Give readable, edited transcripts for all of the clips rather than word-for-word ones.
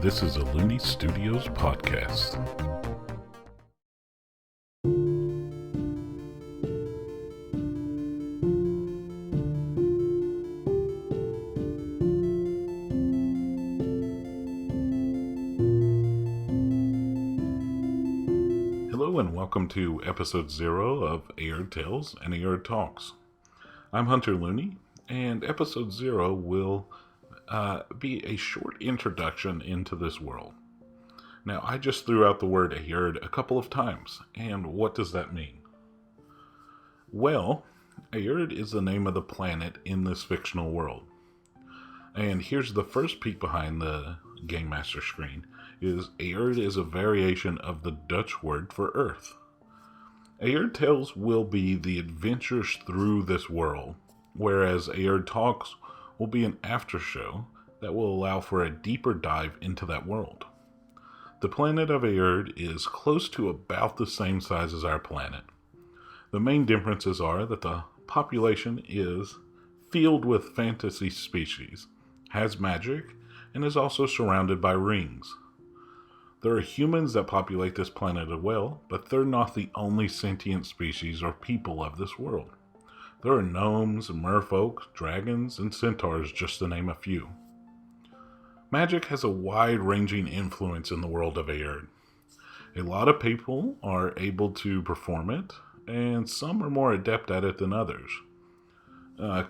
This is a Looney Studios podcast. Hello and welcome to episode 0 of Aerde Tales and Aerde Talks. I'm Hunter Looney, and episode 0 will be a short introduction into this world. Now, I just threw out the word Aerde a couple of times, and what does that mean? Well, Aerde is the name of the planet in this fictional world. And here's the first peek behind the Game Master screen, is Aerde is a variation of the Dutch word for Earth. Aerde Tales will be the adventures through this world, whereas Aerde Talks will be an after show that will allow for a deeper dive into that world. The planet of Aerde is close to about the same size as our planet. The main differences are that the population is filled with fantasy species, has magic, and is also surrounded by rings. There are humans that populate this planet as well, but they're not the only sentient species or people of this world. There are gnomes, merfolk, dragons, and centaurs, just to name a few. Magic has a wide-ranging influence in the world of Aerde. A lot of people are able to perform it, and some are more adept at it than others.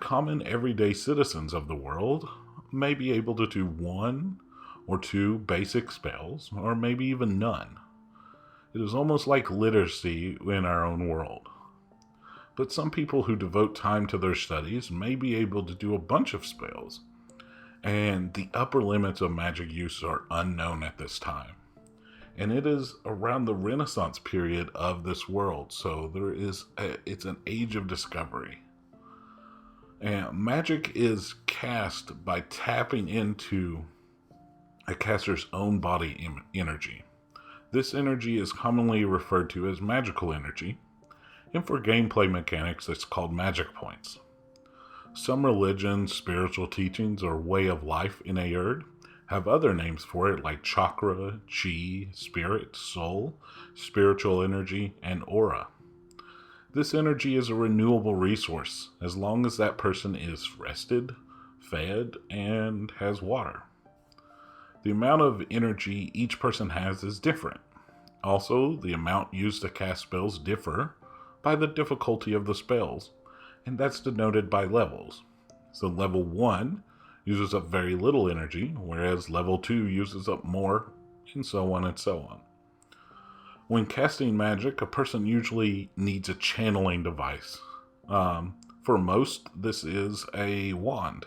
Common everyday citizens of the world may be able to do 1 or 2 basic spells, or maybe even none. It is almost like literacy in our own world. But some people who devote time to their studies may be able to do a bunch of spells, and the upper limits of magic use are unknown at this time. And it is around the Renaissance period of this world, so it's an age of discovery. And magic is cast by tapping into a caster's own body energy. This energy is commonly referred to as magical energy, and for gameplay mechanics, it's called magic points. Some religions, spiritual teachings, or way of life in Aerde have other names for it, like chakra, chi, spirit, soul, spiritual energy, and aura. This energy is a renewable resource as long as that person is rested, fed, and has water. The amount of energy each person has is different. Also, the amount used to cast spells differ by the difficulty of the spells, and that's denoted by levels. So level 1 uses up very little energy, whereas level 2 uses up more, and so on and so on. When casting magic, a person usually needs a channeling device. For most, this is a wand,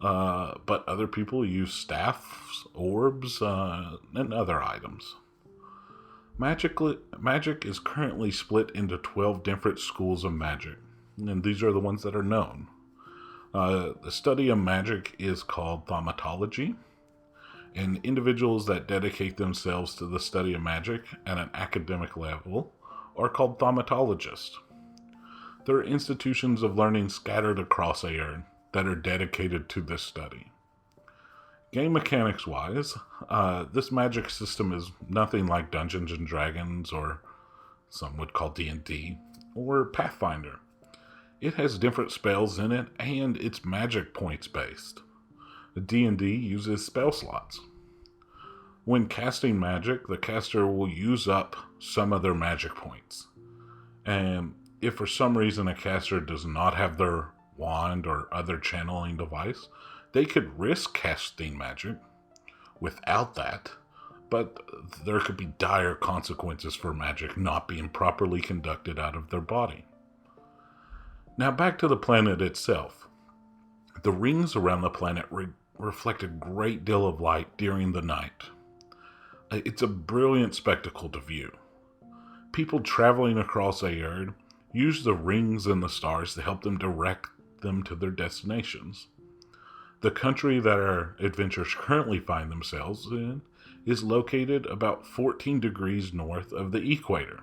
but other people use staffs, orbs, and other items. Magic is currently split into 12 different schools of magic, and these are the ones that are known. The study of magic is called thaumatology, and individuals that dedicate themselves to the study of magic at an academic level are called thaumatologists. There are institutions of learning scattered across Aerde that are dedicated to this study. Game mechanics wise, this magic system is nothing like Dungeons and Dragons, or some would call D&D, or Pathfinder. It has different spells in it, and it's magic points based. D&D uses spell slots. When casting magic, the caster will use up some of their magic points. And if for some reason a caster does not have their wand or other channeling device, they could risk casting magic without that, but there could be dire consequences for magic not being properly conducted out of their body. Now back to the planet itself. The rings around the planet reflect a great deal of light during the night. It's a brilliant spectacle to view. People traveling across Aerde use the rings and the stars to help them direct them to their destinations. The country that our adventurers currently find themselves in is located about 14 degrees north of the equator.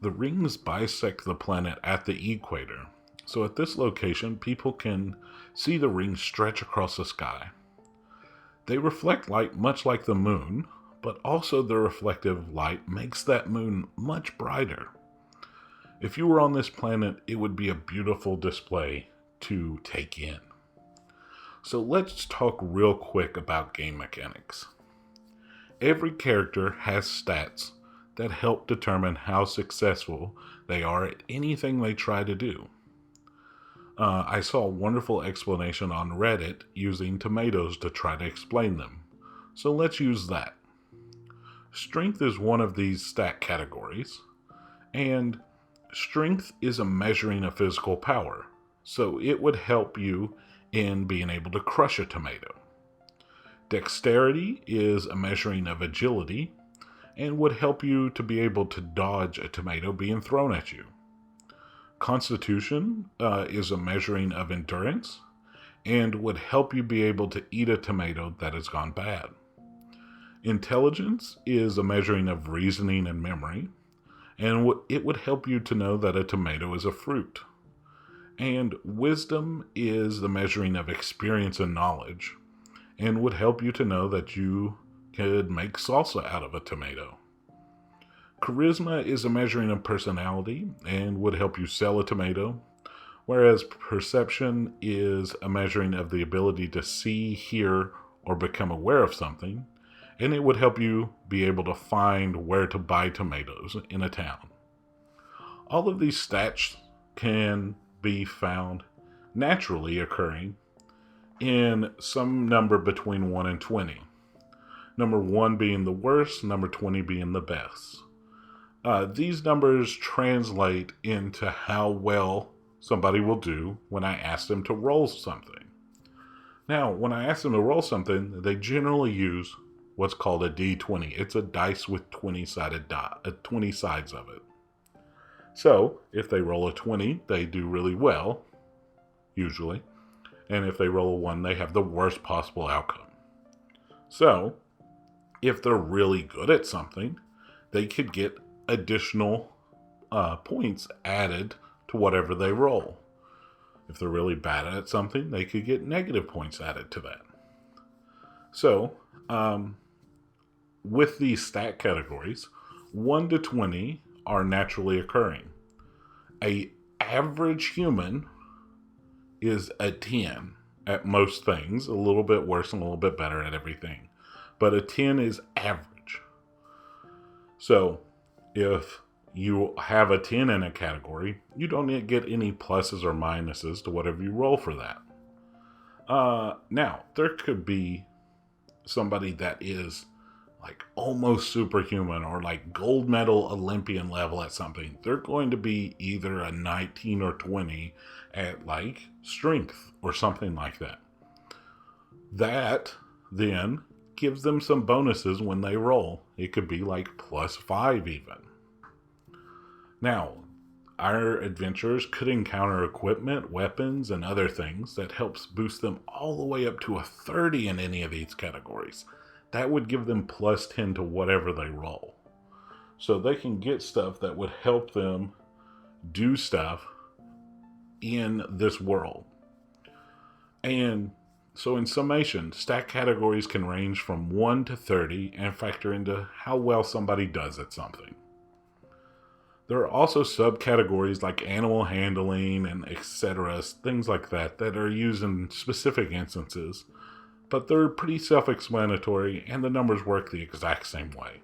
The rings bisect the planet at the equator, so at this location people can see the rings stretch across the sky. They reflect light much like the moon, but also the reflective light makes that moon much brighter. If you were on this planet, it would be a beautiful display to take in. So let's talk real quick about game mechanics. Every character has stats that help determine how successful they are at anything they try to do. I saw a wonderful explanation on Reddit using tomatoes to try to explain them. So let's use that. Strength is one of these stat categories, and strength is a measuring of physical power, so it would help you in being able to crush a tomato. Dexterity is a measuring of agility, and would help you to be able to dodge a tomato being thrown at you. Constitution is a measuring of endurance, and would help you be able to eat a tomato that has gone bad. Intelligence is a measuring of reasoning and memory, and it would help you to know that a tomato is a fruit. And wisdom is the measuring of experience and knowledge, and would help you to know that you could make salsa out of a tomato. Charisma is a measuring of personality, and would help you sell a tomato, whereas perception is a measuring of the ability to see, hear, or become aware of something, and it would help you be able to find where to buy tomatoes in a town. All of these stats can be found naturally occurring in some number between 1 and 20. Number 1 being the worst, number 20 being the best. These numbers translate into how well somebody will do when I ask them to roll something. Now, when I ask them to roll something, they generally use what's called a D20. It's a dice with 20 sides of it. So, if they roll a 20, they do really well, usually. And if they roll a 1, they have the worst possible outcome. So, if they're really good at something, they could get additional points added to whatever they roll. If they're really bad at something, they could get negative points added to that. So, with these stat categories, 1 to 20 are naturally occurring. An average human is a 10 at most things, a little bit worse and a little bit better at everything. But a 10 is average. So, if you have a 10 in a category, you don't get any pluses or minuses to whatever you roll for that. Now, there could be somebody that is like almost superhuman or like gold medal Olympian level at something. They're going to be either a 19 or 20 at like strength or something like that. That then gives them some bonuses when they roll. It could be like +5 even. Now, our adventurers could encounter equipment, weapons, and other things that helps boost them all the way up to a 30 in any of these categories. That would give them +10 to whatever they roll. So they can get stuff that would help them do stuff in this world. And so in summation, stat categories can range from 1 to 30 and factor into how well somebody does at something. There are also subcategories like animal handling and etc., things like that are used in specific instances, but they're pretty self-explanatory and the numbers work the exact same way.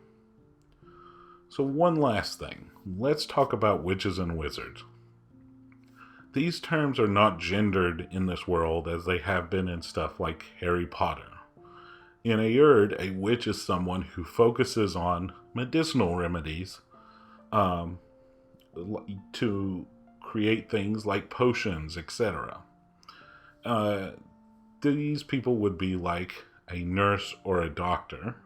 So one last thing, let's talk about witches and wizards. These terms are not gendered in this world as they have been in stuff like Harry Potter. In Aerde, a witch is someone who focuses on medicinal remedies to create things like potions, etc. These people would be like a nurse or a doctor.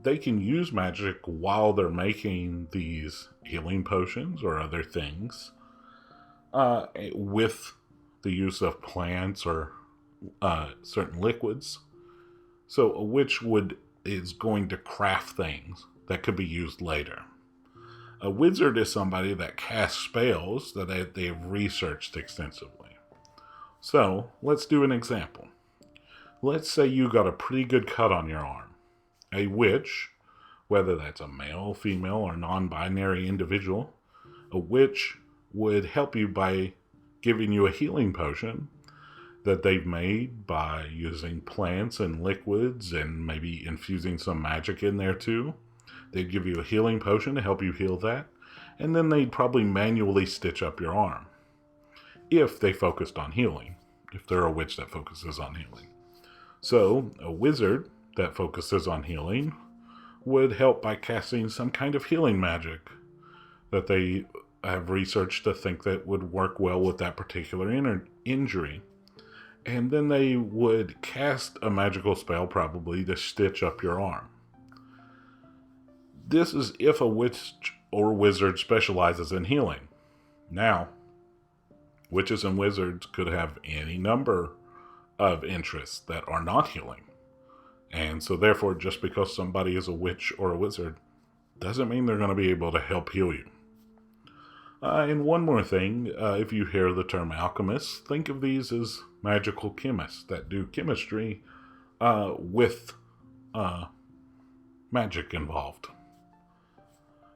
They can use magic while they're making these healing potions or other things with the use of plants or certain liquids. So a witch is going to craft things that could be used later. A wizard is somebody that casts spells that they've researched extensively. So, let's do an example. Let's say you got a pretty good cut on your arm. A witch, whether that's a male, female, or non-binary individual, a witch would help you by giving you a healing potion that they've made by using plants and liquids and maybe infusing some magic in there too. They'd give you a healing potion to help you heal that, and then they'd probably manually stitch up your arm. If they focused on healing, if they're a witch that focuses on healing. So, a wizard that focuses on healing would help by casting some kind of healing magic that they have researched to think that would work well with that particular injury. And then they would cast a magical spell, probably, to stitch up your arm. This is if a witch or wizard specializes in healing. Now, witches and wizards could have any number of interests that are not healing. And so therefore, just because somebody is a witch or a wizard doesn't mean they're going to be able to help heal you. And one more thing, if you hear the term alchemists, think of these as magical chemists that do chemistry with magic involved.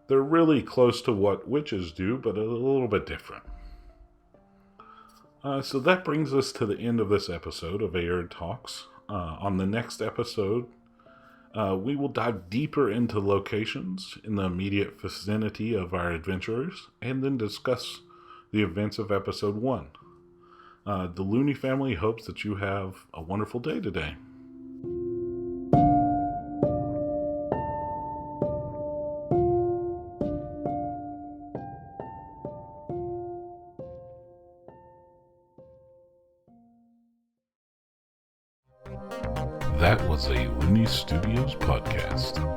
They're really close to what witches do, but a little bit different. So that brings us to the end of this episode of Aerde Talks. On the next episode, we will dive deeper into locations in the immediate vicinity of our adventurers, and then discuss the events of episode 1. The Looney family hopes that you have a wonderful day today. That was a Looney Studios podcast.